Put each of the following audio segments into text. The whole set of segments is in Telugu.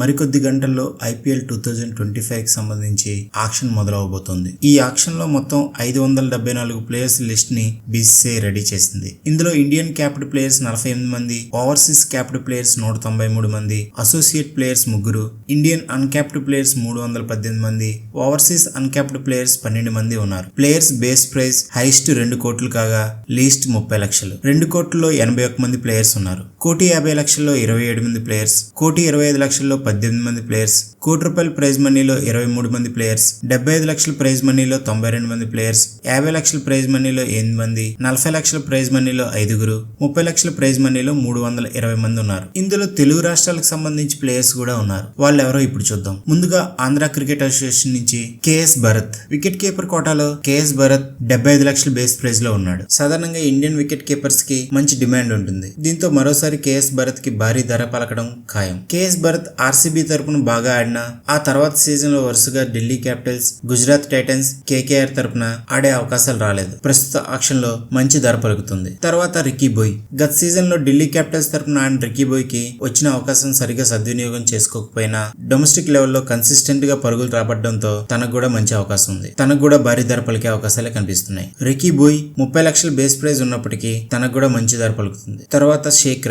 మరికొద్ది గంటల్లో IPL 2025 కి సంబంధించి ఆక్షన్ మొదలవబోతోంది. ఈ ఆక్షన్ లో మొత్తం 574 ప్లేయర్స్ లిస్ట్ ని BCCI రెడీ చేసింది. ఇందులో ఇండియన్ క్యాప్డ్ ప్లేయర్స్ 48 మంది, ఓవర్సీస్ క్యాప్డ్ ప్లేయర్స్ 193 మంది, associate players 3, Indian uncapped players 318 మంది, ఓవర్సీస్ అన్క్యాప్డ్ ప్లేయర్స్ 12 మంది ఉన్నారు. ప్లేయర్స్ బేస్ ప్రైజ్ హైయెస్ట్ 2 కోట్లు కాగా లీస్ట్ 30 లక్షలు. 2 కోట్లలో 81 మంది ప్లేయర్స్ ఉన్నారు. 1,50,00,000లో 27 మంది ప్లేయర్స్, 1,25,00,000లో 18 మంది ప్లేయర్స్, ₹1,00,000 ప్రైజ్ మనీలో 23 మంది ప్లేయర్స్, 75 లక్షల ప్రైజ్ మనీలో 92 మంది ప్లేయర్స్, 50 లక్షల ప్రైజ్ మనీలో 8 మంది, 40 లక్షల ప్రైజ్ మనీలో 5, 30 లక్షల ప్రైజ్ మనీలో 320 మంది ఉన్నారు. ఇందులో తెలుగు రాష్ట్రాలకు సంబంధించి ప్లేయర్స్ కూడా ఉన్నారు. వాళ్ళు ఎవరో ఇప్పుడు చూద్దాం. ముందుగా ఆంధ్ర క్రికెట్ అసోసియేషన్ నుంచి KS భరత్ వికెట్ కీపర్ కోటాలో KS భరత్ 75 లక్షల బేస్ ప్రైజ్ లో ఉన్నాడు. సాధారణంగా ఇండియన్ వికెట్ కీపర్స్ కి మంచి డిమాండ్ ఉంటుంది. దీంతో మరోసారి KS భరత్ కి భారీ ధర పలకడం ఖాయం. KS భరత్ RCB తరపున బాగా ఆడినా ఆ తర్వాత సీజన్ లో వరుసగా Delhi Capitals, Gujarat Titans, KKR తరపున ఆడే అవకాశాలు రాలేదు. ప్రస్తుత ఆక్షన్ లో మంచి ధర పలుకుతుంది. తర్వాత రికీ బోయ్. గత సీజన్ లో ఢిల్లీ క్యాపిటల్స్ తరపున ఆడిన రికీ బోయ్ కి వచ్చిన అవకాశం సరిగా సద్వినియోగం చేసుకోకపోయినా డొమెస్టిక్ లెవెల్లో కన్సిస్టెంట్ గా పరుగులు రాబడడంతో తనకు కూడా మంచి అవకాశం ఉంది. తనకు కూడా భారీ ధర పలికే అవకాశాలే కనిపిస్తున్నాయి. రికీ బోయ్ 30 లక్షల బేస్ ప్రైజ్ ఉన్నప్పటికీ తనకు కూడా మంచి ధర పలుకుతుంది. తర్వాత షేక్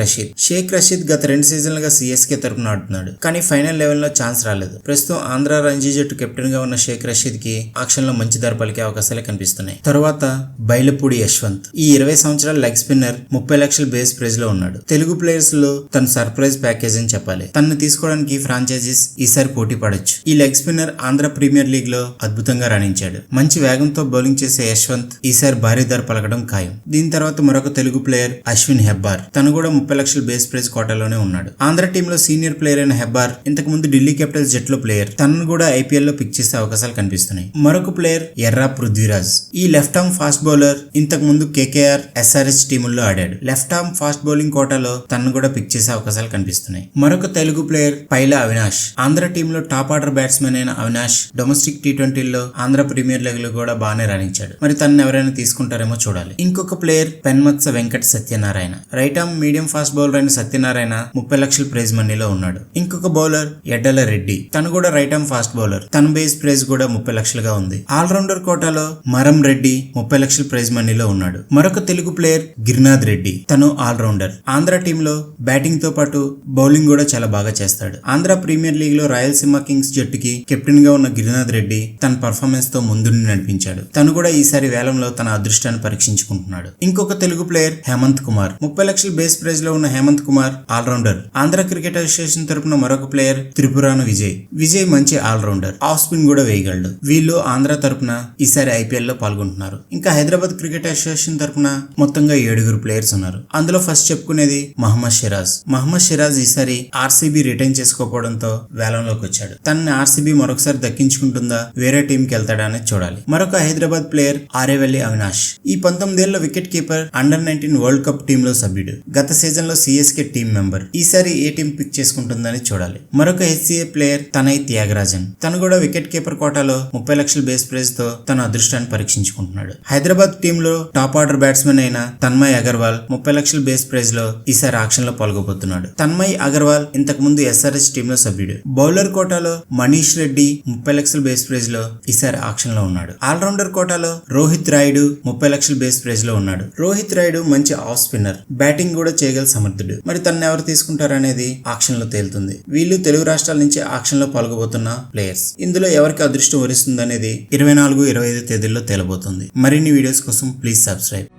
రషీద్ గత 2 సీజన్లుగా CSK తరపున ఆడుతున్నాడు. కానీ ఫైనల్ లెవెల్ లో ఛాన్స్ రాలేదు. ప్రస్తుతం ఆంధ్ర రంజీ జట్టు కెప్టెన్ గా ఉన్న షేక్ రషీద్ కి ఆక్షన్ లో మంచి ధర పలికే అవకాశాలే కనిపిస్తున్నాయి. తర్వాత బైలపూడి యశ్వంత్. ఈ 20 సంవత్సరాల లెగ్ స్పిన్నర్ 30 లక్షల బేస్ ప్రైజ్ లో ఉన్నాడు. తెలుగు ప్లేయర్స్ లో తన సర్ప్రైజ్ ప్యాకేజ్ అని చెప్పాలి. తనను తీసుకోవడానికి ఫ్రాంచైజీస్ ఈసారి పోటీ పడొచ్చు. ఈ leg spinner Andhra premier league లో అద్భుతంగా రాణించాడు. మంచి వేగంతో బౌలింగ్ చేసే యశ్వంత్ ఈసారి భారీ ధర పలకడం ఖాయం. దీని తర్వాత మరొక తెలుగు ప్లేయర్ అశ్విన్ హెబ్బార్. తను కూడా 30 లక్షల బేస్ ప్రైజ్ కోటాలోనే ఉన్నాడు. ఆంధ్ర టీమ్ లో సీనియర్ ప్లేయర్ అయిన హెబ్బార్ ఇంతకు ముందు ఢిల్లీ క్యాపిటల్స్ జట్లో ప్లేయర్. తనను కూడా IPL లో పిక్ చేసే అవకాశాలు కనిపిస్తున్నాయి. మరొక ప్లేయర్ ఎర్రా పృథ్వీరాజ్. ఈ లెఫ్ట్ ఆర్మ్ ఫాస్ట్ బౌలర్ ఇంతకు ముందు KKR, SRH టీముల్లో ఆడాడు. లెఫ్ట్ ఆర్మ్ ఫాస్ట్ బౌలింగ్ కోటాలో తనను కూడా పిక్ చేసే అవకాశాలు కనిపిస్తున్నాయి. మరొక తెలుగు ప్లేయర్ పైలా అవినాష్. ఆంధ్ర టీమ్ లో టాప్ ఆర్డర్ బ్యాట్స్మెన్ అయిన అవినాష్ డొమెస్టిక్ T20లో ఆంధ్ర ప్రీమియర్ లీగ్ లో కూడా బాగానే రాణించాడు. మరి తనను ఎవరైనా తీసుకుంటారేమో చూడాలి. ఇంకొక player Penmatsa Venkata Satyanarayana. Right arm medium fast bowler అయిన సత్యనారాయణ 30 లక్షల ప్రైజ్ మనీలో ఉన్నాడు. ఇంకొక బౌలర్ ఎడ్డల రెడ్డి. తను కూడా రైట్ ఆర్మ్ ఫాస్ట్ బౌలర్. తన బేస్ ప్రైజ్ కూడా 30 లక్షలుగా ఉంది. ఆల్రౌండర్ కోటాలో మరం రెడ్డి 30 లక్షల ప్రైజ్ మనీలో ఉన్నాడు. మరొక తెలుగు ప్లేయర్ గిరినాథ్ రెడ్డి. తను ఆల్రౌండర్. ఆంధ్ర టీమ్ లో బ్యాటింగ్ తో పాటు బౌలింగ్ కూడా చాలా బాగా చేస్తాడు. ఆంధ్ర ప్రీమియర్ లీగ్ లో రాయలసీమ కింగ్స్ జట్టుకి కెప్టెన్ గా ఉన్న గిరినాథ్ రెడ్డి తన పర్ఫార్మెన్స్ తో ముందుండి నడిపించాడు. తను కూడా ఈసారి వేలంలో తన అదృష్టాన్ని పరీక్షించుకుంటున్నాడు. ఇంకొక తెలుగు ప్లేయర్ హేమంత్ కుమార్. 30 లక్షల బేస్ ప్రైజ్ లో ఉన్న Hemant Kumar allrounder. Andhra cricket association తరపున మరొక ప్లేయర్ త్రిపురాను విజయ్ మంచి ఆల్రౌండర్. ఆఫ్ స్పిన్ కూడా వేయగలడు. వీళ్ళు ఆంధ్ర తరపున ఈసారి IPL లో పాల్గొంటున్నారు. ఇంకా హైదరాబాద్ క్రికెట్ అసోసియేషన్ తరపున మొత్తంగా 7 ప్లేయర్స్ ఉన్నారు. అందులో ఫస్ట్ చెప్పుకునేది మహమ్మద్ సిరాజ్ ఈసారి RCB రిటైన్ చేసుకోకపోవడంతో వేలంలోకి వచ్చాడు. తనని RCB మరొకసారి దక్కించుకుంటుందా, వేరే టీం కి వెళ్తాడా అనేది చూడాలి. మరొక హైదరాబాద్ ప్లేయర్ ఆరేవల్లి అవినాష్. ఈ 19 ఏళ్ల wicket keeper under-19 world cup team లో సభ్యుడు. గత సీజన్ లో CSK టీం మెంబర్. ఈసారి ఏ టీం పిక్ చేసుకుంటుందని చూడాలి. మరొక HCA ప్లేయర్ తనై త్యాగరాజన్. తను కూడా వికెట్ కీపర్ కోటాలో 30 లక్షల బేస్ ప్రైజ్ తో తన అదృష్టాన్ని పరీక్షించుకుంటున్నాడు. హైదరాబాద్ టీమ్ లో టాప్ ఆర్డర్ బ్యాట్స్మెన్ అయిన తన్మయ్ అగర్వాల్ 30 లక్షల బేస్ ప్రైజ్ లో ఈసారి ఆక్షన్ లో పాల్గొబోతున్నాడు. తన్మయ్ అగర్వాల్ ఇంతకు ముందు SRH టీమ్ లో సభ్యుడు. బౌలర్ కోటాలో మనీష్ రెడ్డి 30 లక్షల బేస్ ప్రైజ్ లో ఈసారి ఆక్షన్ లో ఉన్నాడు. ఆల్రౌండర్ కోటాలో రోహిత్ రాయుడు 30 లక్షల బేస్ ప్రైజ్ లో ఉన్నాడు. రోహిత్ రాయుడు మంచి ఆఫ్ స్పిన్నర్. బ్యాటింగ్ కూడా చేయగల సమర్థుడు. మరి తనను ఎవరు తీసుకుంటారనేది ఆక్షన్ లో తేలుతుంది. వీళ్ళు తెలుగు రాష్ట్రాల నుంచి ఆక్షన్ లో పాల్గొబోతున్న ప్లేయర్స్. ఇందులో ఎవరికి అదృష్టం వరిస్తుంది అనేది 24, 25 తేదీల్లో తేలబోతుంది. మరిన్ని వీడియోస్ కోసం ప్లీజ్ సబ్స్క్రైబ్.